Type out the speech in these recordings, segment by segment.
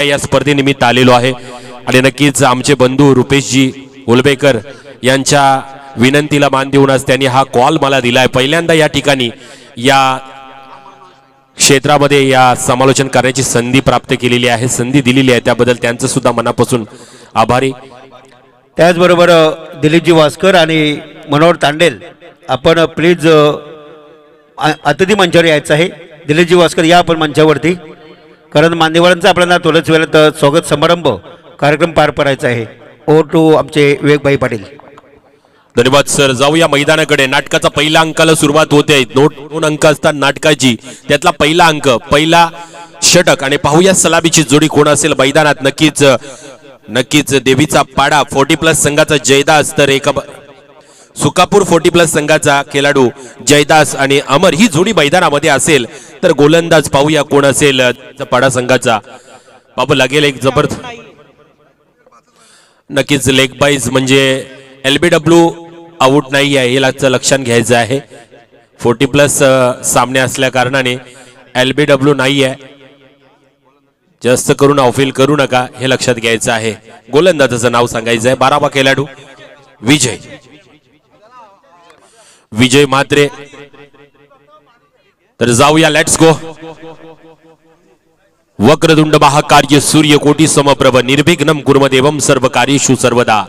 या स्पर्धेनिमित्त आलेलो आहे आणि नक्कीच आमचे बंधू रुपेशजी उलबेकर यांच्या विनंतीला मान देऊनच त्यांनी हा कॉल मला दिलाय। पहिल्यांदा या ठिकाणी या क्षेत्रामध्ये या समालोचन करण्याची संधी प्राप्त केलेली आहे, संधी दिलेली आहे, त्याबद्दल त्यांचं सुद्धा मनापासून आभारी। त्याचबरोबर दिलीपजी वास्कर आणि मनोहर तांडेल आपण प्लीज अतिथी मंचावर यायचं आहे। दिलीपजी वास्कर या आपण मंचावरती, कारण मान्यवरांचा आपल्याला थोड्याच वेळात स्वागत समारंभ कार्यक्रम पार पडायचा आहे। ओ टू आमचे विवेकभाई पाटील। धन्यवाद सर। जाऊया मैदानाकडे। नाटकाचा पहिला अंकाला सुरुवात होते। दोन अंक असतात नाटकाची, त्यातला पहिला अंक, पहिला षटक आणि पाहूया सलामीची जोडी कोण असेल मैदानात। नक्कीच देवीचा पाडा 40+ संघाचा जयदास, तर एक सुकापूर 40+ संघाचा खेळाडू जयदास आणि अमर ही जोडी मैदानामध्ये असेल। तर गोलंदाज पाहूया कोण असेल पाडा संघाचा। बाबू लागेल एक जबरदस्त, नक्कीच लेग बाईज म्हणजे LBW आउट नाही आहे, हे लक्षात घ्यायचं आहे। 40+ सामने असल्या कारणाने LBW नाही आहे, जास्त करून ऑफील करू नका हे लक्षात घ्यायचं आहे। गोलंदाजाचं नाव सांगायचं आहे। 12वा खेळाडू विजय म्हात्रे। तर जाऊया, लेट्स गो। वक्रतुंड महाकार्य सूर्यकोटी समप्रभ निर्विघ्नं कुर्मदेवं सर्व कार्येषु सर्वदा।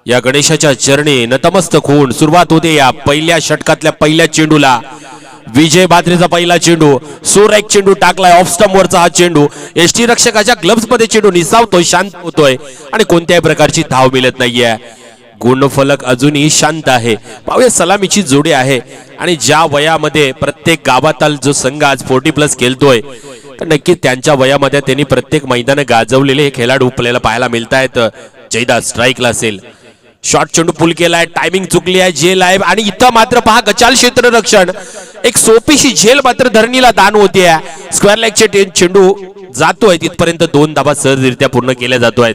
या गणेशाच्या चरणी नतमस्तक होऊन सुरुवात होते या पहिल्या षटकातल्या पहिल्या चेंडूला। विजय म्हात्रेचा पहिला चेंडू, एक चेंडू टाकलाय ऑफ स्टंप वरचा हा चेंडू, एसटी रक्षकाच्या ग्लव्स मध्ये चेंडू निसावतोय, शांत होतोय आणि कोणत्याही प्रकारची धाव मिळत नाहीये। गुणफलक अजूनही शांत आहे। पाहूया सलामीची जोडी आहे आणि ज्या वयामध्ये प्रत्येक गावातील जो संघ आज 40+ खेळतोय, तर नक्की त्यांच्या वयामध्ये त्यांनी प्रत्येक मैदान गाजवलेले हे खेळाडू आपल्याला पाहायला मिळत आहेत। जयदास स्ट्राईकला असेल, शॉर्ट चेंडू पुल केलाय, टायमिंग चुकली आहे, झेल आहे आणि इथं मात्र पहा गचाल क्षेत्ररक्षण, एक सोपीशी झेल मात्र धरणीला दान होते। स्क्वेअर लेगचे चेंडू जातोय तिथपर्यंत 2 धावा सहजरित्या पूर्ण केल्या जातोय।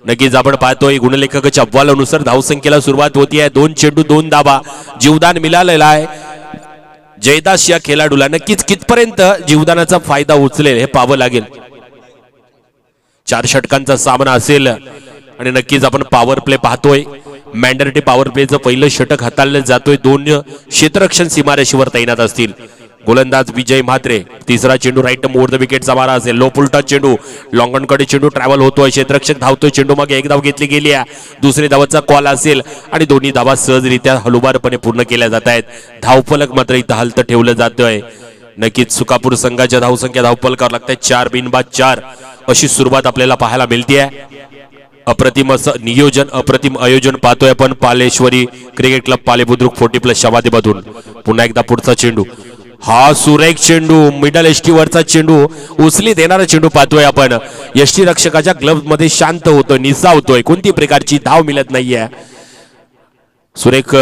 नक्कीच आपण पाहतोय गुणलेखकाच्या अहवालानुसार धावसंख्येला सुरुवात होतीये। 2 चेंडू 2 धावा जीवदान मिळालेला आहे जयदास या खेळाडूला। नक्कीच कितपर्यंत जीवदानाचा फायदा उचलेल हे पाहावं लागेल। 4 षटकांचा सामना असेल आणि नक्कीच आपण पॉवर प्ले पाहतोय। मॅन्डेटरी पॉवर प्लेचं पहिलं षटक हाताळलं जातोय। 2 क्षेत्ररक्षण सीमारेषेवर तैनात असतील। गोलंदाज विजय म्हात्रे, तिसरा चेंडू राईट मोर द विकेटचा मारा असेल, लो पुलटा चेंडू, लॉंगनकडे चेंडू ट्रॅव्हल होतोय, क्षेत्ररक्षक धावतोय, चेंडू मागे एक धाव घेतली गेली आहे, दुसरी धावाचा कॉल असेल आणि दोन्ही धावा सहजरित्या हलुबारपणे पूर्ण केल्या जात आहेत। धावफलक मात्र इथं हलत ठेवलं जातोय। नक्कीच सुकापूर संघाच्या धावसंख्या धावफलकावर लागतात 4 बिनबाद 4 अशी सुरुवात आपल्याला पाहायला मिळते। अप्रतिम नियोजन, अप्रतिम आयोजन पाहतोय आपण पालेश्वरी क्रिकेट क्लब पालेबुद्रुक 40+ शवादीमधून। पुन्हा एकदा पुढचा चेंडू, हा सुरेख चेंडू, मिडल एसटी वरचा चेंडू, उचली देणारा चेंडू पाहतोय आपण। एसटी रक्षकाच्या ग्लव्ह मध्ये शांत होतोय, निसावतोय, कोणती प्रकारची धाव मिळत नाहीये। सुरेख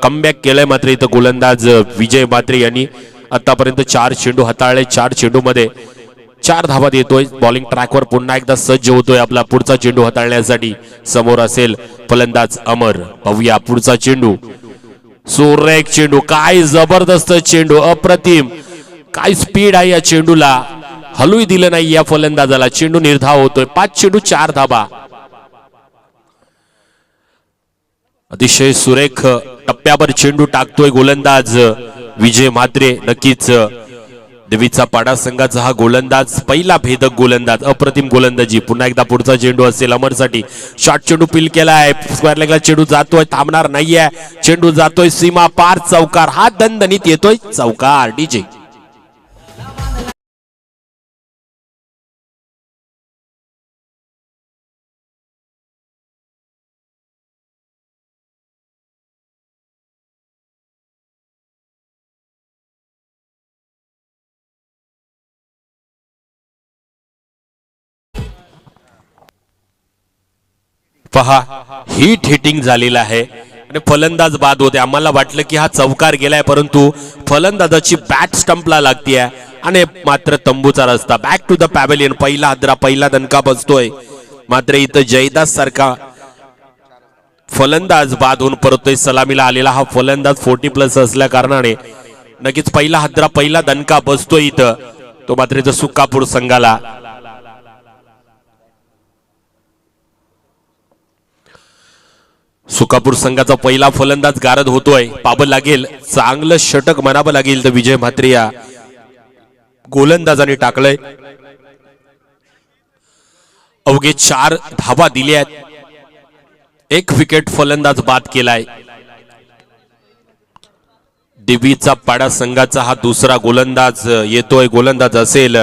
कमबॅक केलंय मात्र इथं गोलंदाज विजय म्हात्रे यांनी आतापर्यंत 4 चेंडू हाताळले। 4 चेंडू मध्ये 4 धावा देतोय। बॉलिंग ट्रॅकवर पुन्हा एकदा सज्ज होतोय आपला पुढचा चेंडू हाताळण्यासाठी। समोर असेल फलंदाज अमर। पाहूया पुढचा चेंडू, सुरेख चेंडू, काय जबरदस्त चेंडू, अप्रतिम, काय स्पीड आहे या चेंडूला, हलूही दिलं नाही या फलंदाजाला। चेंडू निर्धाव होतोय। 5 चेंडू 4 धावा, अतिशय सुरेख टप्प्यावर चेंडू टाकतोय गोलंदाज विजय म्हात्रे। नक्कीच देवीचा पाडा संघाचा हा गोलंदाज पहिला भेदक गोलंदाज, अप्रतिम गोलंदाजी। पुन्हा एकदा पुढचा चेंडू असेल अमरसाठी, शॉर्ट चेंडू पिल केलाय, स्क्वेअर लेगला चेंडू जातोय, थांबणार नाहीये, चेंडू जातोय सीमा पार, चौकार, हा दणदणीत येतोय चौकार। डीजे पहा, हिट हिटिंग झालेला आहे आणि फलंदाज बाद होते। आम्हाला वाटलं की हा चौकार गेलाय, परंतु फलंदाजाची बॅट स्टंपला लागतीये आणि मात्र तंबूचा रस्ता, बॅक टू द पॅव्हेलियन। पहिला हादरा, पहिला दणका बसतोय, मात्र इथं जयदास सारखा फलंदाज बाद होऊन परतोय। सलामीला आलेला हा फलंदाज 40+ असल्या कारणाने नक्कीच पहिला हादरा, पहिला दणका बसतोय इथं, तो मात्र इथं सुकापूर संघाला सुकापूर संघाचा पहिला फलंदाज गारद होतोय. पाहावं लागेल, चांगलं षटक म्हणावं लागेल तर विजय म्हात्रे या गोलंदाजाने टाकलंय. अवघे 4 धावा दिल्यात, 1 विकेट फलंदाज बाद केलाय. दिवीचा पाडा संघाचा हा दुसरा गोलंदाज येतोय. गोलंदाज असेल,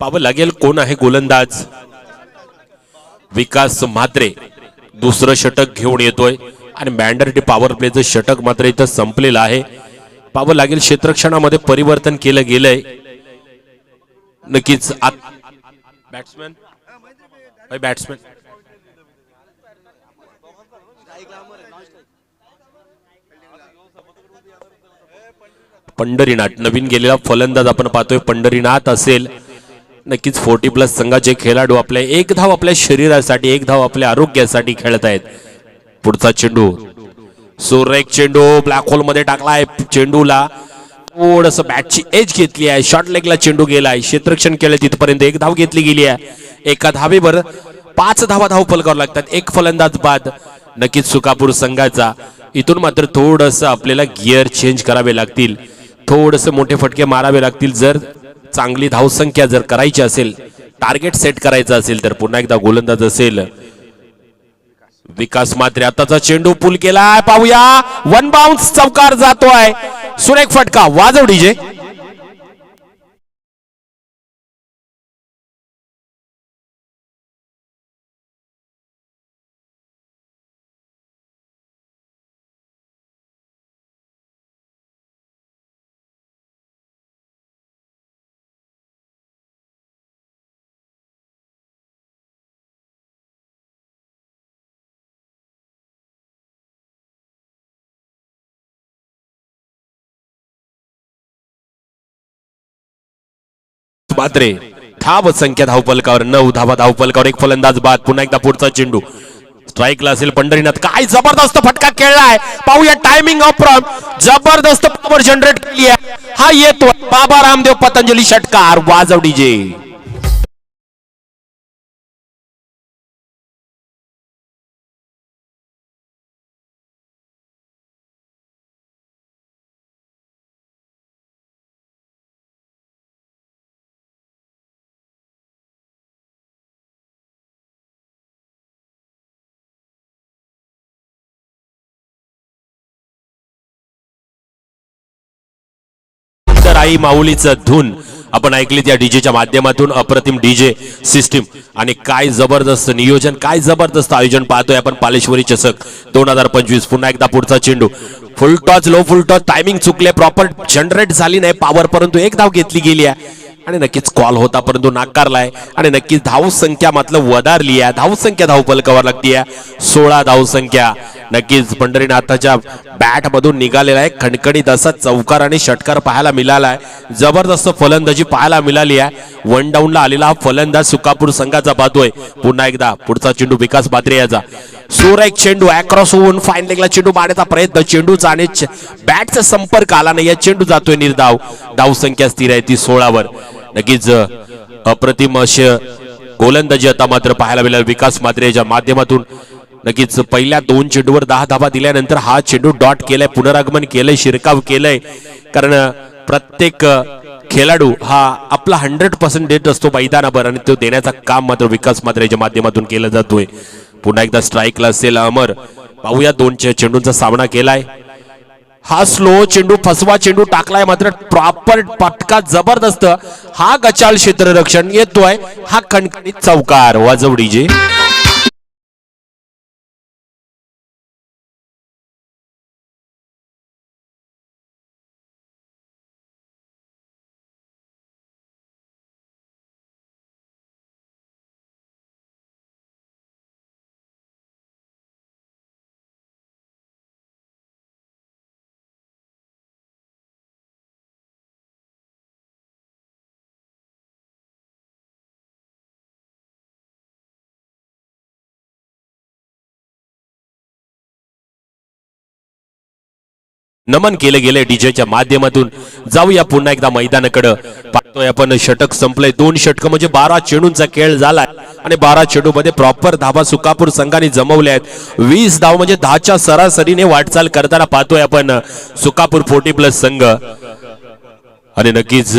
पाहावं लागेल कोण आहे गोलंदाज. विकास म्हात्रे दुसरं षटक घेऊन येतोय आणि मॅन्डेटरी पॉवर प्लेचं षटक मात्र इथं संपलेलं आहे. पाहावं लागेल, क्षेत्रक्षणामध्ये परिवर्तन केलं गेलंय. नक्कीच बॅट्समॅन पंढरीनाथ नवीन गेलेला फलंदाज आपण पाहतोय. पंढरीनाथ असेल, नक्कीच 40+ संघाचे खेळाडू आपल्या 1 धाव आपल्या शरीरासाठी, 1 धाव आपल्या आरोग्यासाठी खेळत आहेत. पुढचा चेंडू, सुरेख चेंडू ब्लॅक होल मध्ये टाकलाय. चेंडूला थोडस बॅटची एज घेतली आहे, शॉर्ट लेगला चेंडू गेलाय. क्षेत्ररक्षण केलं तिथपर्यंत 1 धाव घेतली गेली आहे. एका धावेवर 5 धावा धाव फलकावर लागतात, 1 फलंदाज बाद. नक्कीच सुकापूर संघाचा इथून मात्र थोडस आपल्याला गिअर चेंज करावे लागतील, थोडस मोठे फटके मारावे लागतील. जर चांगली धावसंख्या जर करायची असेल, टार्गेट सेट करायचं असेल तर. पुन्हा एकदा गोलंदाज असेल विकास म्हात्रे. आताचा चेंडू पुल केलाय, पाहूया 1 बाउन्स चौकार जातोय. सुरेख फटका, वाजव डीजे. म्हात्रे धाव संख्या धावपलकावर 9 धावा धावपलकावर, 1 फलंदाज बाद. पुन्हा एकदा पुढचा चेंडू स्ट्राईकला असेल. पंढरीनाथ, काय जबरदस्त फटका खेळलाय. पाहूया टायमिंग ऑफ फ्रॉम, जबरदस्त पॉवर जनरेट केली आहे. हा येतो बाबा रामदेव पतंजली षटकार, वाजव डीजे. आई माऊलीचं धून आपण ऐकली त्या डीजेच्या माध्यमातून. अप्रतिम डीजे सिस्टीम आणि काय जबरदस्त नियोजन, काय जबरदस्त आयोजन पाहतोय आपण. पालेश्वरी चषक 2025. पुन्हा एकदा पुढचा चेंडू, फुल टॉच लो फुल टॉच, टायमिंग चुकले, प्रॉपर जनरेट झाली नाही पॉवर, परंतु 1 धाव घेतली गेली आहे. आणि नक्कीच कॉल होता परंतु नाकारलाय. आणि नक्कीच धाव संख्या मात्र वधारली आहे. धाव संख्या धाव फलकावर लागते 16 धाव संख्या. नक्कीच पंढरीनाथाच्या बॅट मधून निघालेला आहे खणखणीत असा चौकार आणि षटकार पाहायला मिळालाय. जबरदस्त फलंदाजी पाहायला मिळाली आहे. 1 डाऊनला आलेला हा फलंदाज सुकापूर संघाचा पाहतोय. पुन्हा एकदा पुढचा चेंडू विकास म्हात्रे याचा. सुरेख चेंडू अक्रॉस होऊन फाईन लेगला चेंडू मारण्याचा प्रयत्न, चेंडूचा आणि बॅटचा संपर्क आला नाही. या चेंडू जातोय निर्धाव. धाव संख्या स्थिर आहे ती 16 वर. नक्कीच अप्रतिम असे गोलंदाजी आता मात्र पाहायला मिळाली विकास म्हात्रेच्या माध्यमातून. नक्कीच पहिल्या 2 चेंडूवर 10 धावा दिल्यानंतर हा चेंडू डॉट केलाय, पुनरागमन केलंय, शिरकाव केलंय. कारण प्रत्येक खेळाडू हा आपला 100% देत असतो मैदानावर आणि तो देण्याचा काम मात्र विकास म्हात्रेच्या माध्यमातून केलं जातोय. पुन्हा एकदा स्ट्राईकला असेल अमर. पाहूया 2 चेंडूंचा सामना केलाय. हा स्लो चेंडू, फसवा चेंडू टाकलाय मात्र प्रॉपर पटका जबरदस्त. हा गचाल क्षेत्ररक्षण येतोय, हा खणखणीत चौकार, वाजव डीजे. नमन केलं गेलंय डीजेच्या माध्यमातून. जाऊया पुन्हा एकदा मैदानाकडे. पाहतोय आपण षटक संपलंय. 2 षटक म्हणजे 12 चेंडूंचा खेळ झालाय आणि 12 चेंडू मध्ये प्रॉपर धाबा सुकापूर संघाने जमवले आहेत. 20 धाव म्हणजे 10च्या सरासरीने वाटचाल करताना पाहतोय आपण सुकापूर 40+ संघ. आणि नक्कीच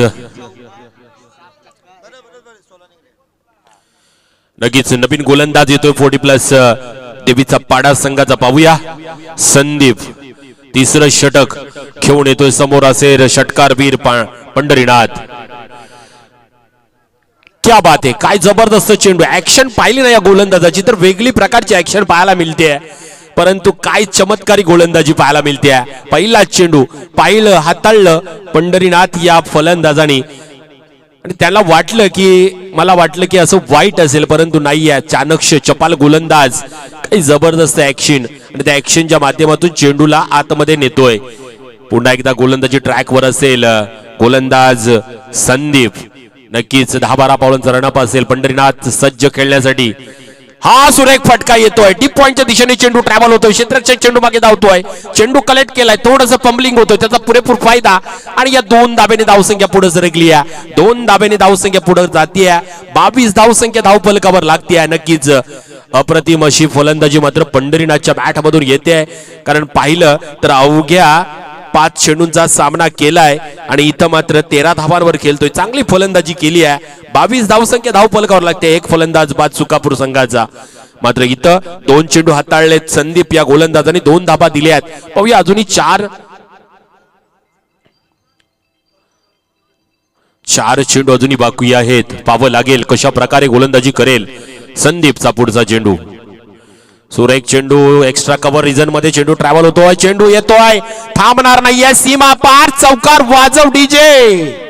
नवीन गोलंदाज येतोय 40+ देवीचा पाडा संघाचा. पाहूया संदीप तिसरं षटक घेऊन येतोय. समोर असेल षटकारवीर पंढरीनाथ. क्या बात आहे, काय जबरदस्त चेंडू. ऍक्शन पाहिली ना या गोलंदाजाची तर वेगळी प्रकारची ऍक्शन पाहायला मिळते. परंतु काय चमत्कारी गोलंदाजी पाहायला मिळते. पहिला चेंडू पाहिलं, हाताळलं पंढरीनाथ या फलंदाजाने आणि त्याला मला वाटलं की असं वाईट असेल, परंतु नाही आहे. चाणक्य चपाल गोलंदाज, काही जबरदस्त ऍक्शन आणि त्या ऍक्शनच्या माध्यमातून चेंडूला आतमध्ये नेतोय. पुन्हा एकदा गोलंदाजी ट्रॅकवर असेल गोलंदाज संदीप. नक्कीच 10-12 पावलांचा रनअप असेल. पंढरीनाथ सज्ज खेळण्यासाठी. हा सुरेख फटका येतोय. डीप पॉइंटच्या दिशेने चेंडू ट्रॅव्हल होतोय. क्षेत्ररक्षक चेंडू मागे धावतोय. चेंडू कलेक्ट केलाय. थोडंसं पंबलिंग होतोय, त्याचा पुरेपूर फायदा. आणि या 2 धाब्याने धावसंख्या पुढे सरकली आहे. 2 धाब्याने धावसंख्या पुढे जातीये. 22 धावसंख्या धावफलकावर लागतीये. नक्कीच अप्रतिम अशी फलंदाजी मात्र पंढरीनाथच्या बॅटमधून येते. कारण पाहिलं तर अवघ्या 5 चेंडूंचा सामना केलाय आणि इथं मात्र 13 धावांवर खेळतोय. चांगली फलंदाजी केली आहे. 22 धावसंख्या धावफलकावर लागते. एक फलंदाज बाद सुकापूर संघाचा. मात्र इथं 2 चेंडू हाताळलेत संदीप या गोलंदाजाने. 2 धाबा दिल्या आहेत. पाहूया अजूनही 4 चेंडू अजूनही बाकी आहेत. पाहावं लागेल कशा प्रकारे गोलंदाजी करेल संदीपचा पुढचा चेंडू. सुरेख चेंडू एक्स्ट्रा कव्हर रिजन मध्ये चेंडू ट्रॅव्हल होतोय. चेंडू येतोय, थांबणार नाहीये. सीमा पार, चौकार वाजव डीजे.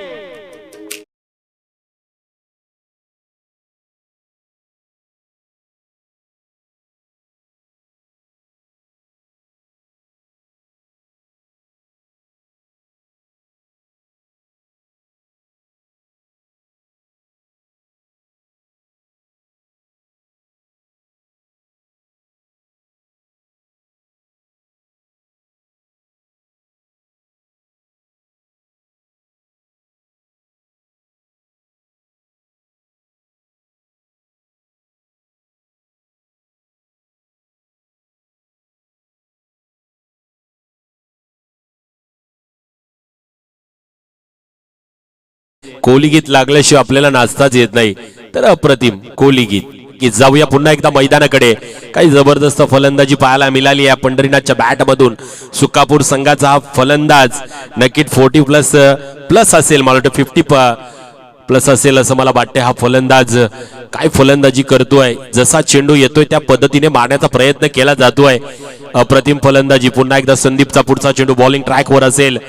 कोहली गीत लागल्याशिवाय आपल्याला नाचताच येत नाही. तर अप्रतिम कोहली गीत की. जाऊया पुन्हा एकदा मैदानाकडे. काही जबरदस्त फलंदाजी पाहायला मिळाली या पंढरीनाथच्या बॅटमधून. सुकापूर संघाचा हा फलंदाज नक्कीच 40+ असेल. मला वाटतं 50+ असेल असं मला वाटतं. हा फलंदाज काय फलंदाजी करतोय. जसा चेंडू येतोय त्या पद्धतीने मारण्याचा प्रयत्न केला जातोय. अप्रतिम फलंदाजी. पुन्हा एकदा संदीपचा पुढचा चेंडू बॉलिंग ट्रॅकवर असेल.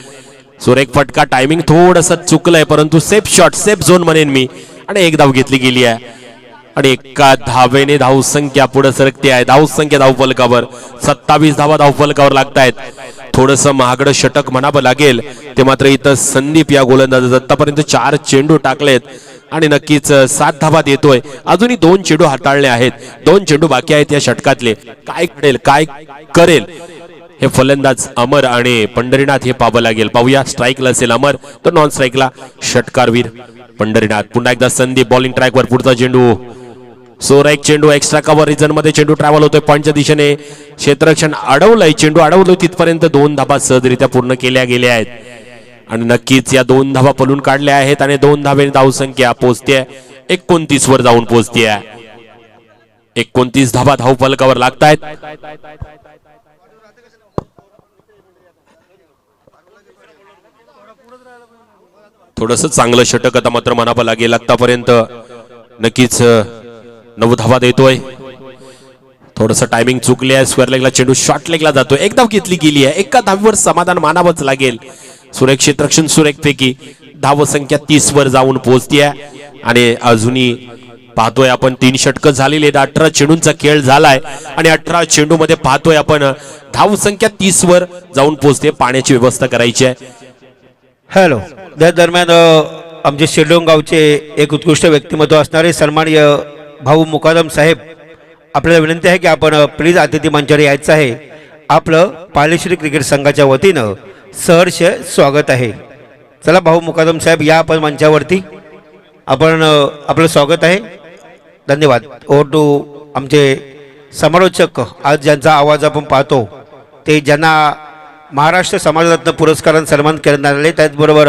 सुरेख फटका. टायमिंग थोडंसं चुकलंय, परंतु सेफ शॉट, सेफ झोन म्हणेन मी. आणि 1 धाव घेतली गेली आहे आणि 1 धावेने धावसंख्या पुढे सरकते आहे. धावसंख्या धावफलकावर 27 धावा धावफलकावर लागतायत. थोडंसं महागडं षटक म्हणावं लागेल ते मात्र इथं संदीप या गोलंदाज. आतापर्यंत 4 चेंडू टाकलेत आणि नक्कीच 7 धावा देतोय. अजूनही 2 चेंडू हाताळले आहेत. 2 चेंडू बाकी आहेत या षटकातले. काय घडेल, काय करेल हे फलंदाज अमर आणि पंढरीनाथ हे पाहावं लागेल. पाहूया. स्ट्राईकला असेल अमर, तर नॉन स्ट्राईकला षटकारवीर पंढरीनाथ. पुन्हा एकदा संदीप बॉलिंग ट्रॅकवर. पुढचा चेंडू सोराईक चेंडू एक्स्ट्रा कव्हर रिजन मध्ये चेंडू ट्रॅव्हल होतोय. पॉईंटच्या दिशेने क्षेत्ररक्षण अडवलंय. चेंडू अडवलोय तिथपर्यंत 2 धाबा सहजरित्या पूर्ण केल्या गेल्या आहेत आणि नक्कीच या 2 धाबा पलून काढल्या आहेत आणि 2 धावेने धावसंख्या पोहोचते 29 वर जाऊन पोहोचते. 29 धाबा धावफलकावर लागतायत. थोडंसं चांगलं षटक आता मात्र म्हणावं लागेल. आतापर्यंत नक्कीच 9 धावा देतोय. थोडंसं टायमिंग चुकले आहे. स्क्वेअर लेगला चेंडू शॉर्ट लेगला जातोय. 1 धाव घेतली गेली आहे. 1 धावीवर समाधान मानावंच लागेल. सुरेख क्षेत्ररक्षण सुरेख पैकी धावसंख्या 30 वर जाऊन पोहोचते आणि अजूनही पाहतोय आपण 3 षटकं झालेली आहेत. 18 चेंडूंचा खेळ झालाय आणि 18 चेंडू मध्ये पाहतोय आपण धावसंख्या 30 वर जाऊन पोहोचते. पाण्याची व्यवस्था करायची आहे. हॅलो. त्या दरम्यान आमचे शिरडोन गावचे एक उत्कृष्ट व्यक्तिमत्व असणारे सन्माननीय भाऊ मुकादम साहेब, आपल्याला विनंती आहे की आपण प्लीज अतिथी मंचावर यायचं आहे. आपलं पालेश्री क्रिकेट संघाच्या वतीनं सहर्ष स्वागत आहे. चला भाऊ मुकादम साहेब या आपण मंचावरती. आपण आपलं स्वागत आहे. धन्यवाद. ओव्हर टू आमचे समालोचक. आज ज्यांचा आवाज आपण पाहतो ते ज्यांना महाराष्ट्र समाजरत्न पुरस्काराने सन्मान करण्यात आले, त्याचबरोबर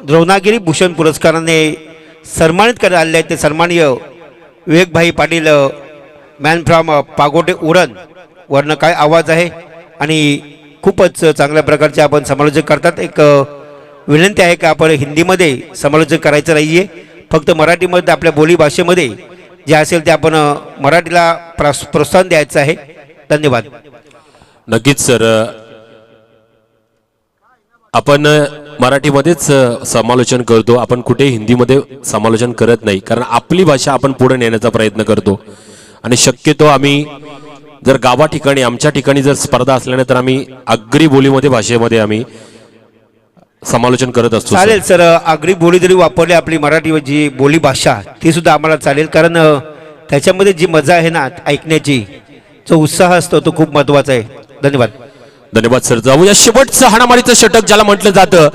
द्रोणागिरी भूषण पुरस्काराने सन्मानित करण्यात आले आहेत ते सन्माननीय विवेकभाई पाटील, मॅन फ्रॉम पागोटे उरण. वरनं काय आवाज आहे आणि खूपच चांगल्या प्रकारचे आपण समालोचन करतात. एक विनंती आहे की आपण हिंदीमध्ये समालोचन करायचं नाही आहे, फक्त मराठीमध्ये आपल्या बोलीभाषेमध्ये जे असेल ते आपण मराठीला प्रोत्साहन द्यायचं आहे. धन्यवाद. नक्कीच सर, आपण मराठीमध्येच समालोचन करतो, आपण कुठे हिंदीमध्ये समालोचन करत नाही, कारण आपली भाषा आपण पुढे नेण्याचा प्रयत्न करतो. आणि शक्यतो आम्ही जर गावा ठिकाणी आमच्या ठिकाणी जर स्पर्धा असल्याने तर आम्ही आगरी बोलीमध्ये भाषेमध्ये आम्ही समालोचन करत असतो. चालेल सर, आगरी बोली जरी वापरली आपली मराठी जी बोली भाषा ती सुद्धा आम्हाला चालेल, कारण त्याच्यामध्ये जी मजा आहे ना ऐकण्याची, जो उत्साह असतो तो खूप महत्वाचा आहे. धन्यवाद. धन्यवाद सर. जाऊया शेवटचं हाणामारीचं षटक ज्याला म्हटलं जातं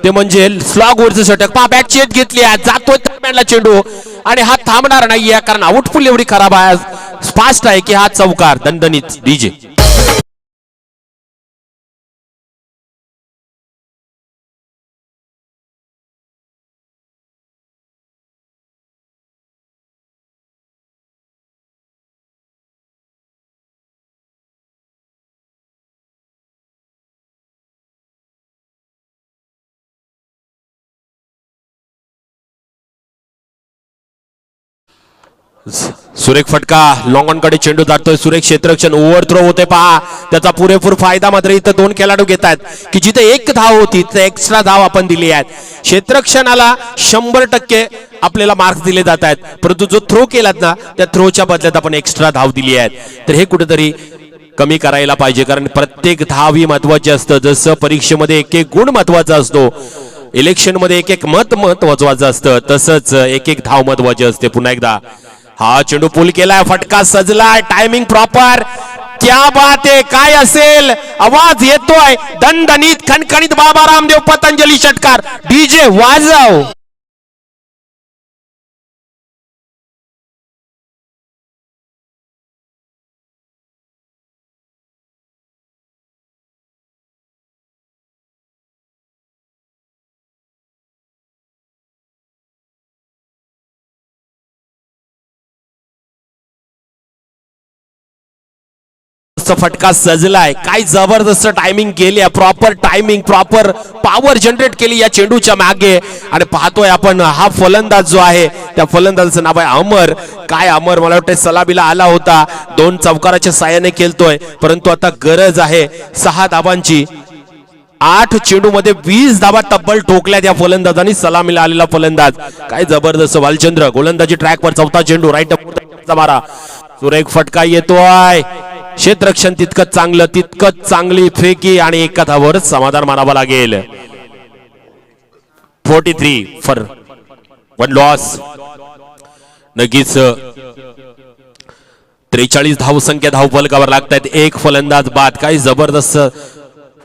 ते म्हणजे स्लॉग वरचं षटक. पहा बॅट चेत घेतली आहे, जातोय दरम्यानला चेंडू आणि हा थांबणार नाहीये, कारण आउटफुल एवढी खराब आहे, स्पष्ट आहे की हा चौकार. दणदणीत डीजे. सुरेख फटका, लॉंग ऑन कडे चेंडू जातोय. सुरेख क्षेत्ररक्षण, ओव्हर थ्रो होते पहा, त्याचा पुरेपूर फायदा मात्र इथं दोन खेळाडू घेत आहेत की जिथे एक धाव होती तिथे एक्स्ट्रा धाव आपण दिली आहेत. क्षेत्ररक्षणाला 100% आपल्याला मार्क्स दिले जात आहेत, परंतु जो थ्रो केलात ना त्या थ्रोच्या बदल्यात आपण एक्स्ट्रा धाव दिली आहेत. तर हे कुठेतरी कमी करायला पाहिजे, कारण प्रत्येक धाव ही महत्वाची असतं. जसं परीक्षेमध्ये एक एक गुण महत्वाचा असतो, इलेक्शन मध्ये एक एक मत महत्वाचं असतं, तसंच एक एक धाव महत्वाची असते. पुन्हा एकदा हा चेंडू पुल केलाय, फटका सजलाय, टायमिंग प्रॉपर. क्या बात आहे, काय असेल, आवाज येतोय दणदणीत खणखणीत. बाबा रामदेव पतंजली षटकार. डीजे वाजव. फटका सजलाय, काय जबरदस्त टायमिंग केली, proper timing, proper power generate केली या चेंडूच्या मागे. आणि पाहतोय आपण हा फलंदाज जो आहे त्या फलंदाजाचं नाव आहे अमर. काय अमर, मला वाटतं सलामीला आला होता, 2 चौकाराच्या साहाय्याने खेळतोय, परंतु आता गरज आहे 6 धावांची. 8 चेंडू मध्ये 20 धावा तब्बल ठोकल्या त्या फलंदाजांनी. सलामीला आलेला फलंदाज, काय जबरदस्त. वालचंद्र गोलंदाजी ट्रॅकवर, चौथा चेंडू राईट मारा, सुरेख फटका येतोय. क्षेत्ररक्षण तितकंच चांगलं, तितकंच चांगली फेकी आणि एका धावावर समाधान मानावं लागेल. 43 फॉर 1 लॉस. नक्कीच 43 धावसंख्या धावफलकावर लागतात. एक फलंदाज बाद. काय जबरदस्त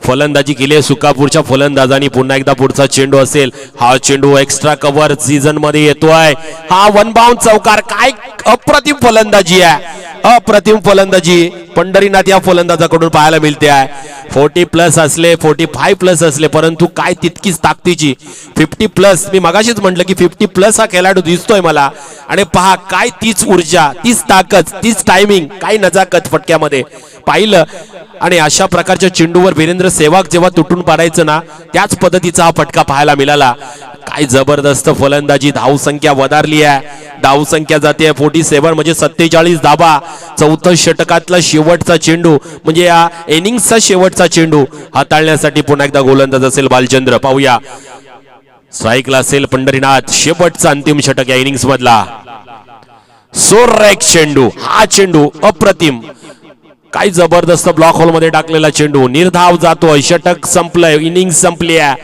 फलंदाजी केली सुकापूरच्या फलंदाजांनी. पुन्हा एकदा पुढचा चेंडू असेल, हा चेंडू एक्स्ट्रा कव्हर सीझन मध्ये येतोय. हा 1 बाउंड चौकार. काय अप्रतिम फलंदाजी आहे, अप्रतिम फलंदाजी पंढरीनाथ या फलंदाजाकडून पाहायला मिळते आहे. 40+ असले, 45+ असले, परंतु काय तितकीच ताकदीची 50+. मी मगाशीच म्हटलं की 50+ हा खेळाडू दिसतोय मला. आणि पहा काय तीच ऊर्जा, तीच ताकद, तीच टायमिंग, काय नजाकत फटक्यामध्ये पाहिलं. आणि अशा प्रकारच्या चेंडूवर वीरेंद्र सेहवाग जेव्हा तुटून पाडायचं ना, त्याच पद्धतीचा हा फटका पाहायला मिळाला. काय जबरदस्त फलंदाजी. धावसंख्या वधारली आहे, धावसंख्या जाते 47 म्हणजे 47 धावा. चौथं षटकातला शेवटचा चेंडू म्हणजे या इनिंग्सचा शेवटचा चेंडू हाताळण्यासाठी पुन्हा एकदा गोलंदाज असेल बालचंद्र. पाहूया, स्ट्राईकला असेल पंढरीनाथ. शेवटचा अंतिम षटक या इनिंग्स मधला. सोरेक चेंडू, हा चेंडू अप्रतिम. काय जबरदस्त ब्लॉक होल मध्ये टाकलेला चेंडू. निर्धाव जातोय, षटक संपलंय, इनिंग संपली आहे.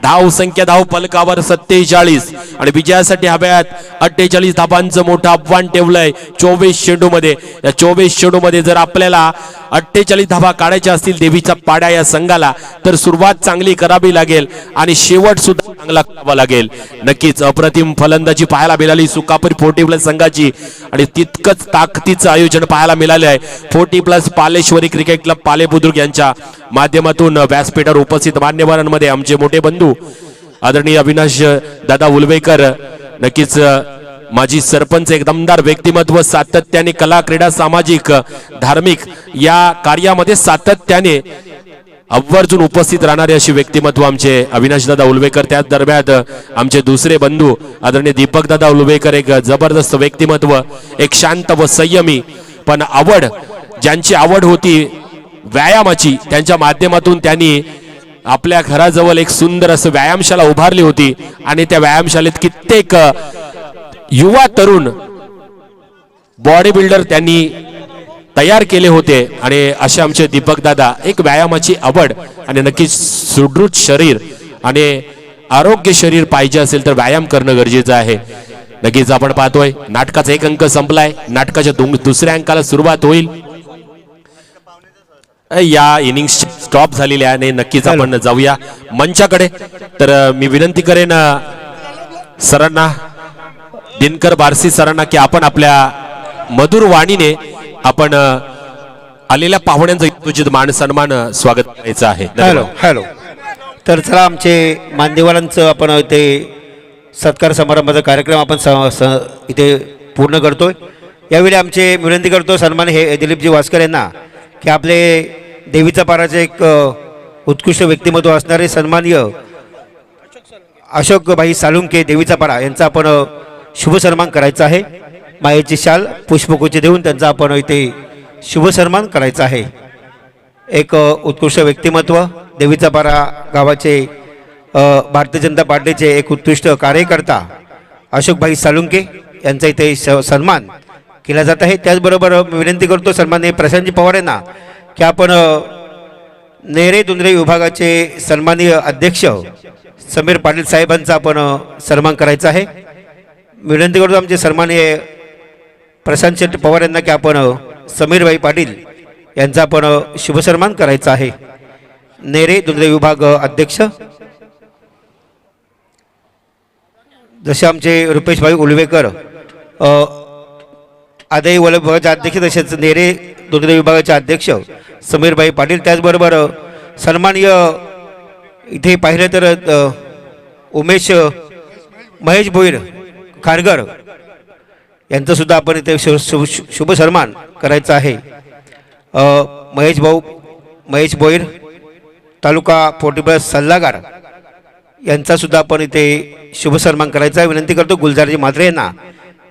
धाव संख्या धाव फलकावर 47 आणि विजयासाठी हव्यात 48 धाबांचं मोठं आव्हान ठेवलंय 24 चेंडू मध्ये. या 24 चेंडू मध्ये जर आपल्याला 48 धाबा काढायच्या असतील देवीचा पाड्या या संघाला तर सुरुवात चांगली करावी लागेल आणि शेवट सुद्धा चांगला करावा लागेल. नक्कीच अप्रतिम फलंदाजी पाहायला मिळाली सुकापूर 40+ संघाची आणि तितकंच ताकदीचं आयोजन पाहायला मिळाले आहे. 40+ पालेश्वरी क्रिकेट क्लब पाले बुद्रुक यांच्या माध्यमातून व्यासपीठावर उपस्थित मान्यवरांमध्ये आमचे मोठे बंधू आदरणीय अविनाश दादा उलवेकर, नक्कीच माजी सरपंच, एक दमदार व्यक्तिमत्व, सातत्याने कला क्रीडा सामाजिक धार्मिक या कार्यामध्ये सातत्याने आवर्जून उपस्थित राहणारे अशी व्यक्तिमत्व आमचे अविनाश दादा उलवेकर. त्याच दरम्यान आमचे दुसरे बंधू आदरणीय दीपक दादा उलवेकर, एक जबरदस्त व्यक्तिमत्व, एक शांत व संयमी पण आवड, ज्यांची आवड होती व्यायामाची, त्यांच्या माध्यमातून त्यांनी आपल्या घराजवळ एक सुंदर असं व्यायामशाला उभारली होती आणि त्या व्यायामशाळेत कित्येक युवा तरुण बॉडी बिल्डर त्यांनी तयार केले होते. आणि असे आमचे दीपक दादा, एक व्यायामाची आवड आणि नक्कीच सुदृढ शरीर आणि आरोग्य शरीर पाहिजे असेल तर व्यायाम करणं गरजेचं आहे. नक्कीच आपण पाहतोय नाटकाचा एक अंक संपलाय, नाटकाच्या दुसऱ्या अंकाला सुरुवात होईल. या इनिंग्स स्टॉप झालेल्या आणि नक्कीच आपण जाऊया मंचाकडे. तर मी विनंती करेन सरांना, दिनकर बारसी सरांना, की आपण आपल्या मधुर वाणीने आपण आलेल्या पाहुण्यांचा यथोचित मान सन्मान स्वागत करायचं आहे. हॅलो. तर चला आमचे मान्यवरांचं आपण इथे सत्कार समारंभाचा कार्यक्रम आपण इथे पूर्ण करतोय. यावेळी आमचे विनंती करतो सन्मान हे दिलीपजी वास्कर यांना की आपले देवीचा पाराचे एक उत्कृष्ट व्यक्तिमत्व असणारे सन्माननीय अशोक भाई साळुंके देवीचा पारा यांचा आपण शुभ सन्मान करायचा आहे. मायेची शाल पुष्पगुच्छ देऊन त्यांचा आपण इथे शुभ सन्मान करायचा आहे. एक उत्कृष्ट व्यक्तिमत्व, देवीचा पारा गावाचे भारतीय जनता पार्टीचे एक उत्कृष्ट कार्यकर्ता अशोक भाई साळुंके यांचा इथे सन्मान केला जात आहे. त्याचबरोबर विनंती करतो सन्माननीय प्रशांतजी पवार यांना की आपण नेरे दुंद्रे विभागाचे सन्माननीय अध्यक्ष समीर पाटील साहेबांचा आपण सन्मान करायचा आहे. विनंती करतो आमचे सन्माननीय प्रशांत शेट्टी पवार यांना की आपण समीरभाई पाटील यांचा आपण शुभ सन्मान करायचा आहे. नेरे दुंद्रे विभाग अध्यक्ष जसे आमचे रुपेशभाई उलवेकर आदाई वलय विभागाचे अध्यक्ष, तसेच नेरे दुंद्रे विभागाचे अध्यक्ष समीरभाई पाटील. त्याचबरोबर सन्माननीय इथे पाहिलं तर महेश भोईर खारघर यांचं सुद्धा आपण इथे शुभ सन्मान करायचा आहे. महेश भोईर तालुका 40+ सल्लागार यांचा सुद्धा आपण इथे शुभ सन्मान करायचा आहे. विनंती करतो गुलजारजी म्हात्रे यांना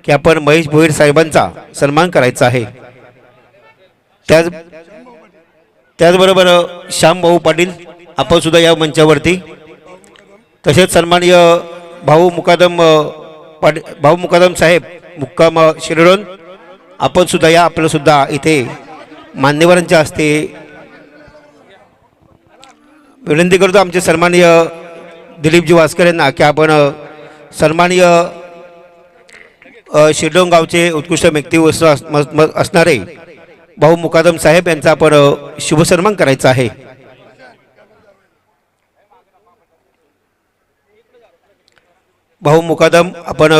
की आपण महेश भोईर साहेबांचा सन्मान करायचा आहे. त्याचबरोबर श्यामभाऊ पाटील आपण सुद्धा या मंचावरती, तसेच सन्माननीय भाऊ मुकादम साहेब मुक्काम शिरडोन आपण सुद्धा या, आपलं सुद्धा इथे मान्यवरांच्या हस्ते विनंती करतो आमचे सन्माननीय दिलीपजी वास्कर यांना की आपण सन्माननीय शिरडोन गावचे उत्कृष्ट व्यक्ती असणारे भाऊ मुकादम साहेब यांचा आपण शुभ सन्मान करायचा आहे. भाऊ मुकादम आपण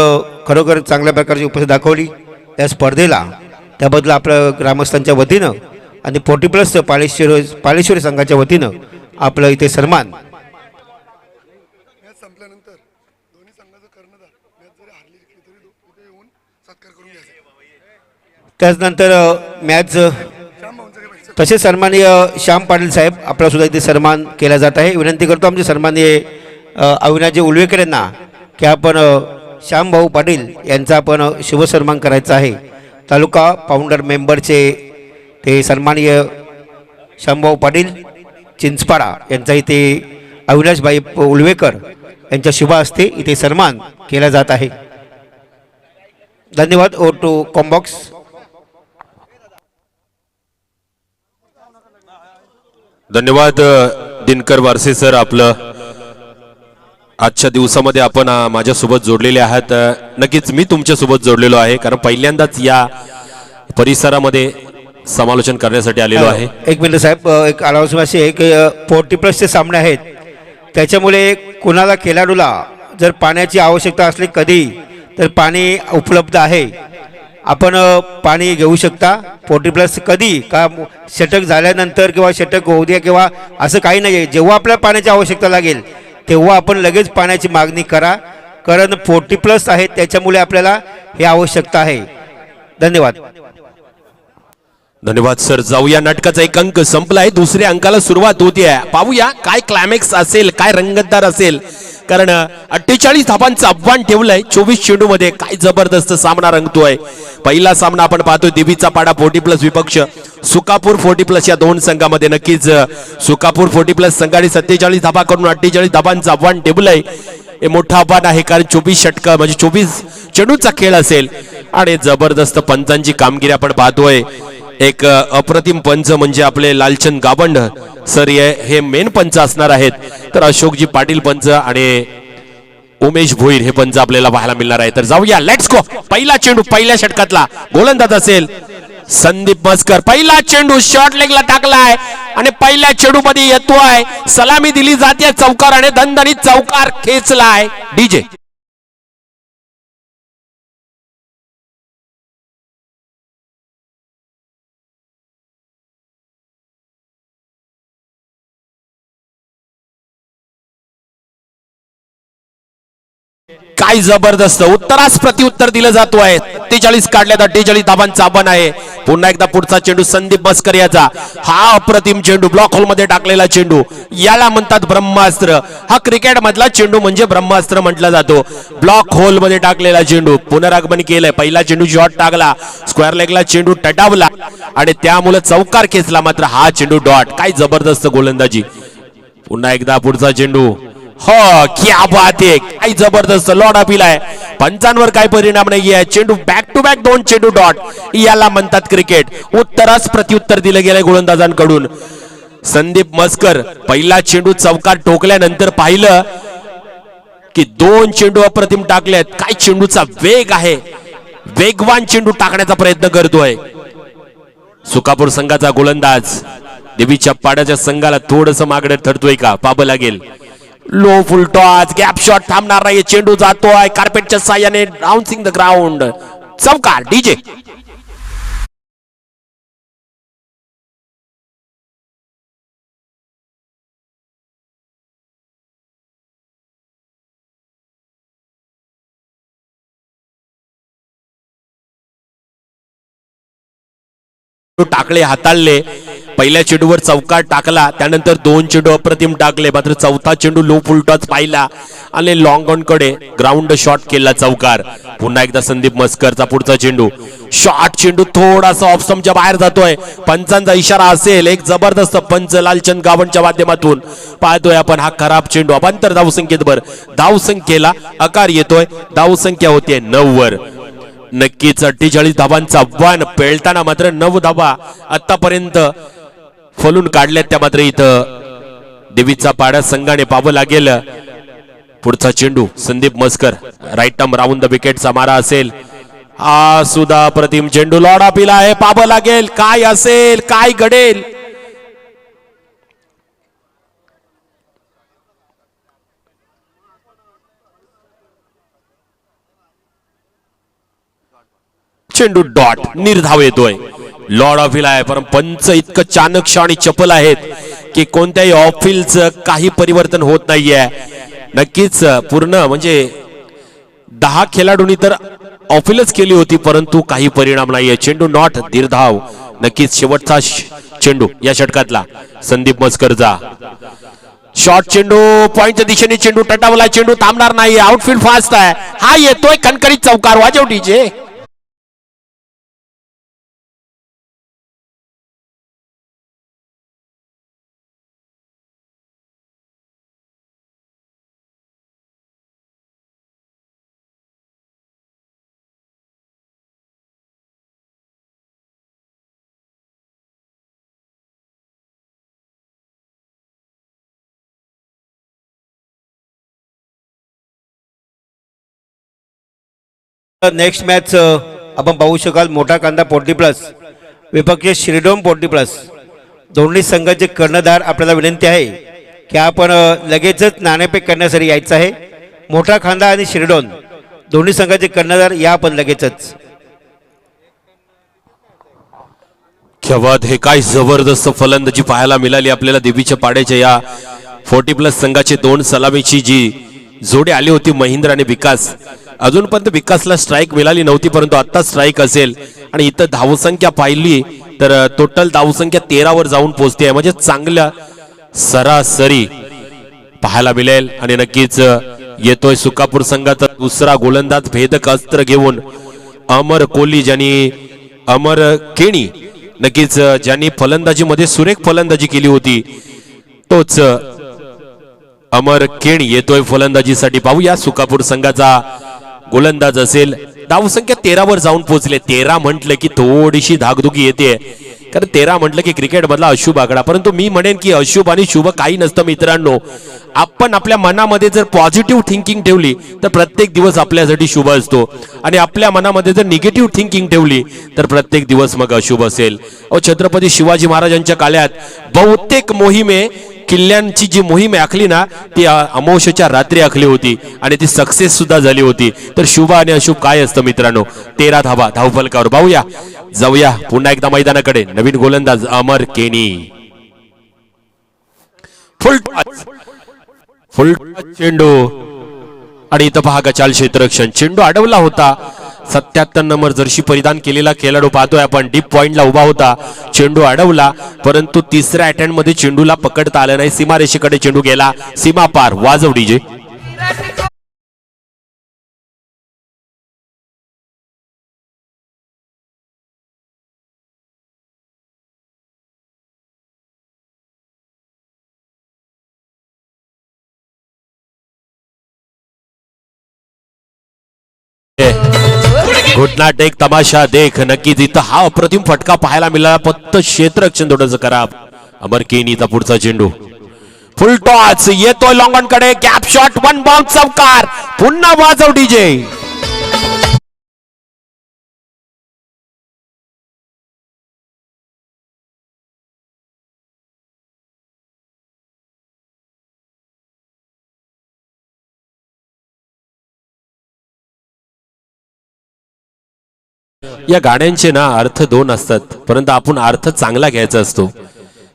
खरोखर चांगल्या प्रकारची उपस्थिती दाखवली या स्पर्धेला, त्याबद्दल आपलं ग्रामस्थांच्या वतीनं आणि 40+ पालेश्वरी संघाच्या वतीनं आपलं इथे सन्मान. त्याचनंतर मॅच तसेच सन्माननीय श्याम पाटील साहेब आपला सुद्धा इथे सन्मान केला जात आहे. विनंती करतो आमचे सन्माननीय अविनाशजी उलवेकर यांना की आपण श्यामभाऊ पाटील यांचा आपण शुभ सन्मान करायचा आहे. तालुका फाउंडर मेंबरचे ते सन्माननीय श्यामभाऊ पाटील चिंचपाडा यांचा इथे अविनाशभाई उलवेकर यांच्या शुभ हस्ते इथे सन्मान केला जात आहे. धन्यवाद. ओ टू कॉम्बॉक्स. धन्यवाद दिनकर वारसे सर, आपलं आजच्या दिवसामध्ये आपण माझ्यासोबत जोडलेले आहात. नक्कीच मी तुमच्यासोबत जोडलेलो आहे, कारण पहिल्यांदाच या परिसरामध्ये समालोचन करण्यासाठी आलेलो आहे. एक मिनिट साहेब, एक अनाउन्समेंट अशी आहे की 40+ सामने आहेत. त्याच्यामुळे कुणाला खेळाडूला जर पाण्याची आवश्यकता असली कधी तर पाणी उपलब्ध आहे. आपण पाणी घेऊ शकता 40+ कधी का षटक झाल्यानंतर किंवा षटक होऊ द्या किंवा असं काही नाही आहे. जेव्हा आपल्याला पाण्याची आवश्यकता लागेल तेव्हा आपण लगेच पाण्याची मागणी करा, कारण 40+ आहे त्याच्यामुळे आपल्याला ही आवश्यकता आहे. धन्यवाद. धन्यवाद सर. जाऊया, नाटकाचा एक अंक संपलाय, दुसऱ्या अंकाला सुरुवात होतीये. पाहूया काय क्लायमॅक्स असेल, काय रंगतदार असेल, कारण 48 धावांचं आव्हान ठेवलंय 24 चेंडू मध्ये. काय जबरदस्त सामना रंगतोय. पहिला सामना आपण पाहतोय देवीचा पाडा 40+ विपक्ष सुकापूर 40+ या दोन संघामध्ये. नक्कीच सुकापूर 40+ संघाने 47 धावा करून 48 धावांचं आव्हान ठेवलंय. हे मोठं आव्हान आहे, कारण 24 षटक म्हणजे 24 चेंडूचा खेळ असेल आणि जबरदस्त पंचांची कामगिरी आपण पाहतोय. एक अप्रतिम पंच म्हणजे आपले लालचंद गावंड सर हे मेन पंच असणार आहेत, तर अशोकजी पाटील पंच आणि उमेश भोईर हे पंच आपल्याला पाहायला मिळणार आहे. तर जाऊया, लेट्स गो. पहिला चेंडू पहिल्या षटकातला गोलंदाज असेल संदीप मस्कर. पहिला चेंडू शॉर्ट लेगला टाकलाय आणि पहिल्या चेंडू मध्ये येतोय, सलामी दिली जाते चौकार आणि दणदणीत चौकार खेचलाय डीजे. काय जबरदस्त उत्तरास प्रत्युत्तर दिलं जातो आहे. 43 काढल्यात, 48 धावांचं आव्हान आहे. पुन्हा एकदा पुढचा चेंडू संदीप मस्कर याचा. हा अप्रतिम चेंडू ब्लॉक होल मध्ये टाकलेला चेंडू, याला म्हणतात ब्रह्मास्त्र. हा क्रिकेट मधला चेंडू म्हणजे ब्रह्मास्त्र म्हटला जातो. ब्लॉक होल मध्ये टाकलेला चेंडू पुनरागमन केलंय. पहिला चेंडू शॉट टाकला, स्क्वेअर लेगला चेंडू टटावला आणि त्यामुळे चौकार खेचला. मात्र हा चेंडू डॉट. काय जबरदस्त गोलंदाजी. पुन्हा एकदा पुढचा चेंडू. हो, क्या बात आहे. काय जबरदस्त लॉडा पिलाय. पंचांवर काय परिणाम नाहीये. चेंडू बॅक टू बॅक दोन चेंडू डॉट, याला म्हणतात क्रिकेट. उत्तरास प्रत्युत्तर दिलं गेलंय गोलंदाजांकडून. संदीप मस्कर पहिला चेंडू चौकार ठोकल्यानंतर पाहिलं की दोन चेंडू अप्रतिम टाकलेत. काय चेंडूचा वेग आहे, वेगवान चेंडू टाकण्याचा प्रयत्न करतोय सुकापूर संघाचा गोलंदाज. देवीच्या पाड्याच्या संघाला थोडस मागणं ठरतोय का पाहावं लागेल. लो फुल टॉस, गॅप शॉट थांबणार नाही. चेंडू जातोय कार्पेटच्या साह्याने बाउन्सिंग द ग्राउंड. चौकार डीजे. टाकले, हाताळले. पहिल्या चेंडूवर चौकार टाकला, त्यानंतर दोन चेंडू अप्रतिम टाकले. मात्र चौथा चेंडू लो फुलटॉस पाहिला आणि लॉंग ऑन कडे ग्राउंड शॉट केला चौकार. पुन्हा एकदा संदीप मस्करचा पुढचा चेंडू. शॉट चेंडू थोडासा ऑफ स्टंपच्या बाहेर जातोय. पंचांचा इशारा असेल. एक जबरदस्त पंच लालचंद गावंडच्या माध्यमातून पाहतोय आपण. हा खराब चेंडू अपांतर धावसंख्येत भर. धावसंख्येला आकार येतोय. धावसंख्या होते 9 वर. नक्कीच 48 धावांचं आव्हान पेलताना मात्र 9 धावा आतापर्यंत फलून काढल्यात. त्या मात्र इथं देवीचा पाडा संघाने पाहावं लागेल. पुढचा चेंडू Sandeep Maskar right arm round the विकेटचा मारा असेल. हा सुद्धा प्रतिम चेंडू लॉडा पिला आहे. पाहावं लागेल काय असेल, काय घडेल. चेंडू डॉट, निर्धाव येतोय. लॉर्ड ऑफ आहे, पण पंच इतकं चाणक्य आणि चपल आहेत की कोणत्याही ऑफिलचं काही परिवर्तन होत नाहीये. नक्कीच पूर्ण म्हणजे 10 खेळाडूंनी तर ऑफिलच केली होती, परंतु काही परिणाम नाहीये. चेंडू नॉट, निर्धाव. नक्कीच शेवटचा चेंडू या षटकातला संदीप मस्करचा. शॉर्ट चेंडू पॉइंटच्या दिशेने चेंडू टटावला. चेंडू थांबणार नाही. आउटफील्ड फास्ट आहे. हा येतोय कणकणीत चौकार. वाजव डीजे. नेक्स्ट मॅच आपण पाहू शकाल मोठा कांदा 40 प्लस विपक्ष श्रीडोम 40 प्लस दोन्ही संघाचे कर्णधार आपल्याला विनंती आहे की आपण लगेचच नाणेफेक करण्यासाठी यायचं आहे. मोठा खांदा आणि शिरडोन दोन्ही संघाचे कर्णधार या आपण लगेचच. केवळ हे काय जबरदस्त फलंदाजी पाहायला मिळाली आपल्याला देवीच्या पाड्याच्या या 40 प्लस संघाचे दोन सलामीची जी जोडी आली होती महेंद्र आणि विकास. अजूनपर्यंत विकासला स्ट्राईक मिळाली नव्हती परंतु आता स्ट्राईक असेल आणि इथं धावसंख्या पाहिली तर टोटल धावसंख्या 13 वर जाऊन पोहोचते आहे म्हणजे चांगल्या सरासरी पाहायला मिळेल. आणि नक्कीच येतोय सुकापूर संघाचा दुसरा गोलंदाज भेदक अस्त्र घेऊन अमर कोहली ज्यांनी अमर केणी नक्कीच ज्यांनी फलंदाजीमध्ये सुरेख फलंदाजी केली होती तोच अमर केणी येतोय फलंदाजीसाठी. पाहूया सुकापूर संघाचा गोलंदाज असेल. धावसंख्या 13 वर जाऊन पोहोचले. 13 म्हटलं की थोडीशी धाकधुकी येते कारण 13 म्हटलं की क्रिकेट मधला अशुभ आकडा परंतु मी म्हणेन की अशुभ आणि शुभ काही नसतं मित्रांनो. आपण आपल्या मनामध्ये जर पॉझिटिव्ह थिंकिंग ठेवली तर प्रत्येक दिवस आपल्यासाठी शुभ असतो आणि आपल्या मनामध्ये जर निगेटिव्ह थिंकिंग ठेवली तर प्रत्येक दिवस मग अशुभ असेल. छत्रपती शिवाजी महाराजांच्या काळात बहुतेक मोहिमे किल्ल्यांची जी मोहीम आखली ना ती अमावस्येच्या रात्री आखली होती आणि ती सक्सेस सुद्धा झाली होती. तर शुभ आणि अशुभ काय असतं मित्रांनो. 13 धावा धावफलकावर. पाहूया जाऊया पुन्हा एकदा मैदानाकडे. नवीन गोलंदाज अमर केनी. फुल चेंडू आणि इथं पहा गचाल क्षेत्ररक्षण. चेंडू अडवला होता. 77 नंबर जर्सी परिधान केलेला खेळाडू पाहतोय आपण डीप पॉइंटला उभा होता. चेंडू अडवला परंतु तिसऱ्या अटेम्प्ट मध्ये चेंडूला पकडता आलं नाही. सीमारेषेकडे चेंडू गेला. सीमा पार. वाजव डीजे. घुटना टेक तमाशा देख. नक्कीच इथं हा अप्रतिम फटका पाहायला मिळाला. फक्त क्षेत्ररक्षण थोडंसं खराब. अमर केनीचा पुढचा चेंडू फुल टॉस येतोय लॉंगॉन कडे. Gap shot. वन बाउन्स चौकार. पुन्हा वाजव डीजे. या गाण्यांचे ना अर्थ दोन असतात परंतु आपण अर्थ चांगला घ्यायचा असतो.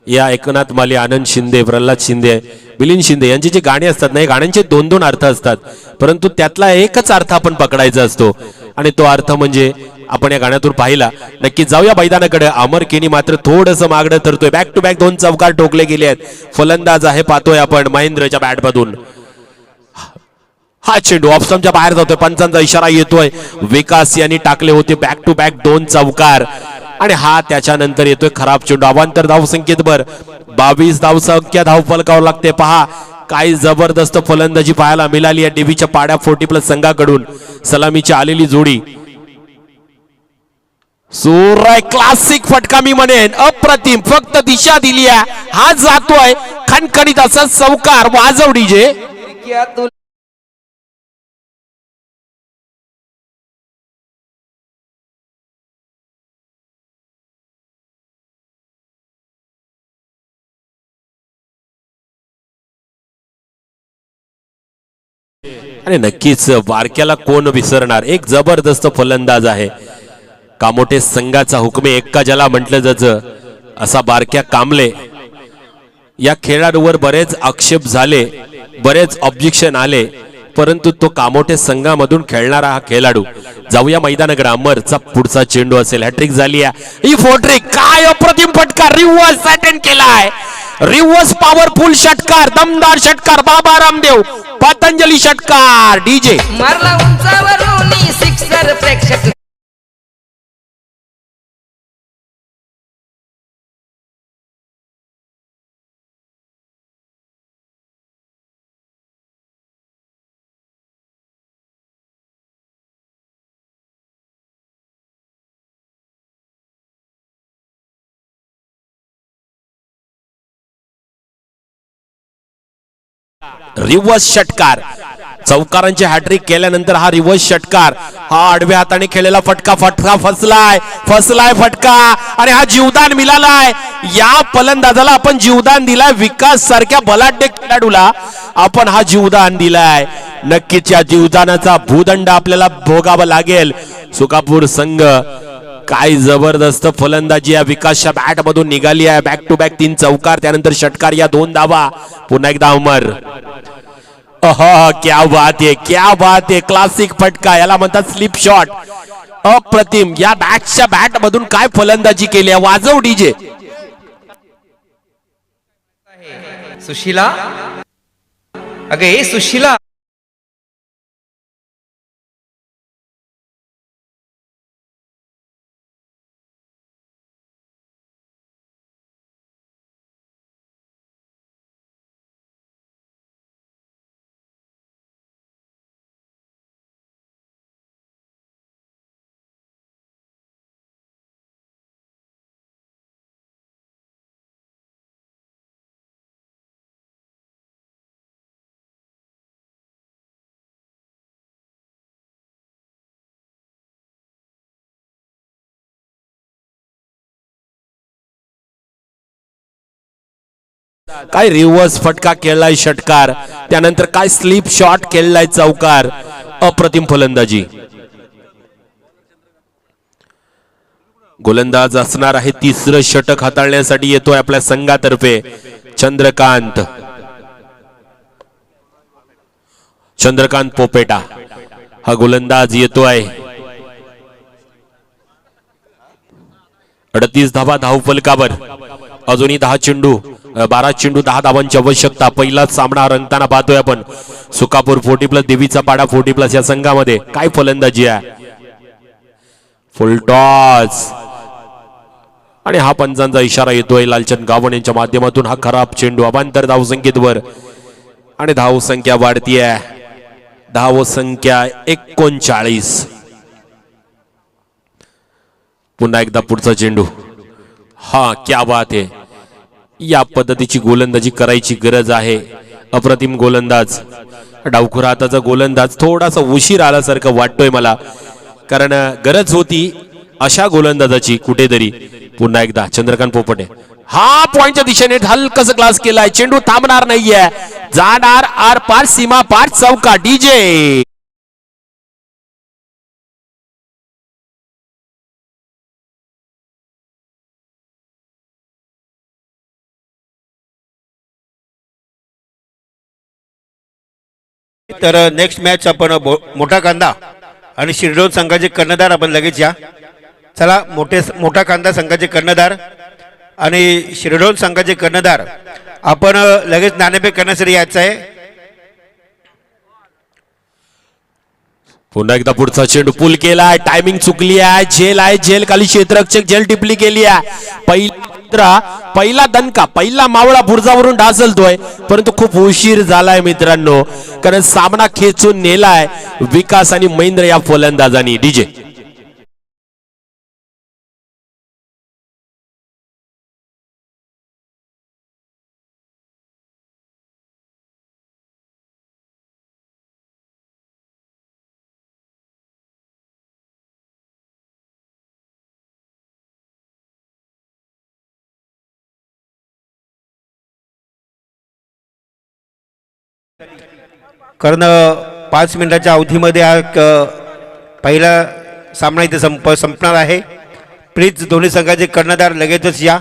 या एकनाथ माले, आनंद शिंदे, प्रल्हाद शिंदे, मिलिंद शिंदे यांचे जे गाणे असतात ना, या गाण्यांचे दोन दोन अर्थ असतात परंतु त्यातला एकच अर्थ आपण पकडायचा असतो आणि तो अर्थ म्हणजे आपण या गाण्यातून पाहिला. नक्की जाऊया मैदानाकडे. अमर केनी मात्र थोडंसं मागणं ठरतोय. बॅक टू बॅक 2 चौकार ठोकले गेले आहेत. फलंदाज आहे पाहतोय आपण महेंद्रच्या बॅटमधून. हा चेंडू ऑप्शनच्या बाहेर जातोय. पंचांचा इशारा येतोय. विकास यांनी टाकले होते बॅक टू बॅक 2 चौकार आणि हा त्याच्यानंतर येतोय खराब चेंडू. अवांतर धावसंख्येत भर 22 धावसंख्या धावफलकावर लागते. पहा काय जबरदस्त फलंदाजी पाहायला मिळाली या डीबीच्या पाड्या 40 प्लस संघाकडून. सलामीची आलेली जोडी. सुराय क्लासिक फटका मी म्हणेन. अप्रतिम. फक्त दिशा दिली आहे. हा जातोय खणखणीत असा चौकार. वाजव डीजे. आणि नक्कीच बारक्याला कोण विसरणार. एक जबरदस्त फलंदाज आहे. कामोठे संघाचा हुकमे एक्का ज्याला म्हटलं जातं असा बारक्या कांबळे. या खेळाडूवर बरेच आक्षेप झाले, बरेच ऑब्जेक्शन आले परंतु तो कामोठे संघामधून खेळणारा हा खेळाडू. जाऊया मैदानाकडे. अमरचा पुढचा चेंडू असेल. हॅट्रिक झाली आहे. ही फोट्रिक. काय अप्रतिम फटका. रिव्हर्स अटेंड केलाय. रिव्हर्स पॉवरफुल षटकार. दमदार षटकार. बाबा रामदेव पतंजली षटकार. डीजे मारला उंचावरून सिक्सर. प्रेक्षक रिव्हर्स षटकार. चौकारांची हॅट्रिक केल्यानंतर हा रिव्हर्स षटकार, हा आडव्या हाताने खेळलेला फटका फसलाय फटका आणि हा जीवदान मिळालाय. या फलंदाजाला आपण जीवदान दिलाय. विकास सारख्या बलाढ्य खेळाडूला आपण हा जीवदान दिलाय. नक्कीच या जीवदानाचा भूदंड आपल्याला भोगावा लागेल. सुकापूर संघ काय जबरदस्त फलंदाजी या विकासच्या बॅट मधून निघाली आहे. बॅक टू बॅक 3 चौकार, त्यानंतर षटकार, या 2 धावा. पुन्हा एकदा अमर. क्या बात है क्लासिक फटका, याला म्हणतात स्लिप शॉट. अप्रतिम. या बॅटच्या बॅट मधून काय फलंदाजी केली आहे. वाजव डीजे. सुशीला, अगं ए सुशीला. काय रिव्हर्स फटका केलाय षटकार, त्यानंतर काय स्लिप शॉट केलाय चौकार. अप्रतिम फलंदाजी. गोलंदाज असणार आहे तिसरं षटक हाताळण्यासाठी येतोय आपल्या संघातर्फे चंद्रकांत पोपेटा. हा गोलंदाज येतोय. 38 धावा धावफलकावर. अजूनही 10 चेंडू 12 चेंडू 10 धावांची आवश्यकता. पहिलाच सामना रंगताना पाहतोय आपण. सुकापूर 40+ देवीचा पाडा 40+ या संघामध्ये काय फलंदाजी आहे. फुल टॉस आणि हा पंचांचा इशारा येतोय लालचंद गावण यांच्या माध्यमातून. हा खराब चेंडू. अवांतर धावसंख्येवर आणि धावसंख्या वाढतीये. धावसंख्या 39. पुन्हा एकदा पुढचा चेंडू. हा क्या बात आहे. या पद्धतीची गोलंदाजी करायची गरज आहे. अप्रतिम गोलंदाज. डावखुरा हाताचा गोलंदाज थोडासा उशीर आल्यासारखं वाटतोय मला, कारण गरज होती अशा गोलंदाजाची कुठेतरी. पुन्हा एकदा चंद्रकांत पोपटे. हा पॉइंटच्या दिशेने हलकस ग्लास केलाय. चेंडू थांबणार नाहीये, जाणार आर पार सीमा पार चौका. डीजे तर नेक्स्ट मॅच आपण मोठा कांदा आणि शिरडोन संघाचे कर्णधार आपण लगेच या. चला, मोठा कांदा संघाचे कर्णधार आणि शिरडोन संघाचे कर्णधार आपण लगेच नाणेफेक करण्यासाठी यायचं आहे. पुन्हा एकदा पुढचा चेंडू पुल केलाय. टायमिंग चुकली आहे. जेल खाली क्षेत्ररक्षक जेल टिपली केली आहे. पहिला दणका, पहिला मावळा बुर्जावरून ढासलतोय, परंतु खूप उशीर झालाय मित्रांनो, कारण सामना खेचून नेलाय विकास आणि महेंद्र या फलंदाजांनी. डीजे कारण 5 मिनिटाच्या अवधीमध्ये हा पहिला सामना इथे संपणार आहे. प्लीज दोन्ही संघाचे कर्णधार लगेचच या.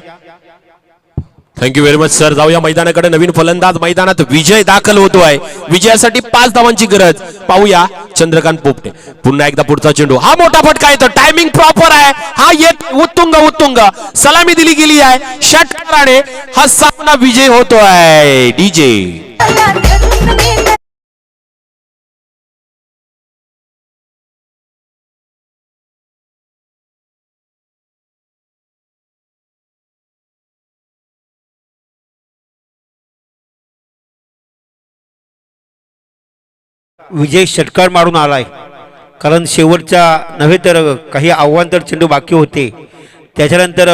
Thank you very much sir. जाऊया मैदानाकडे. नवीन फलंदाज मैदानात विजय दाखल होतोय. विजयासाठी 5 धावांची गरज. पाहूया चंद्रकांत पोपटे. पुन्हा एकदा पुढचा चेंडू. हा मोठा फटका येतो. टायमिंग प्रॉपर आहे. हा येत उत्तुंग सलामी दिली गेली आहे. षटकाराने हा सामना विजय होतोय. डीजे विजय षटकार मारून आलाय, कारण शेवटच्या नव्हे तर काही आव्हानतर चेंडू बाकी होते. त्याच्यानंतर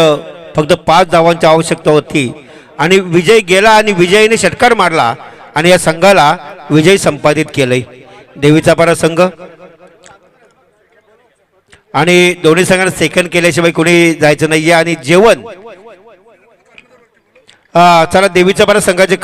फक्त 5 धावांची आवश्यकता होती आणि विजय गेला आणि विजयने षटकार मारला आणि या संघाला विजय संपादित केलंय. देवीचा पारा संघ आणि दोन्ही संघांना सेकंड केल्याशिवाय कोणी जायचं नाहीये आणि जेवण चला देवीचा पारा संघाचे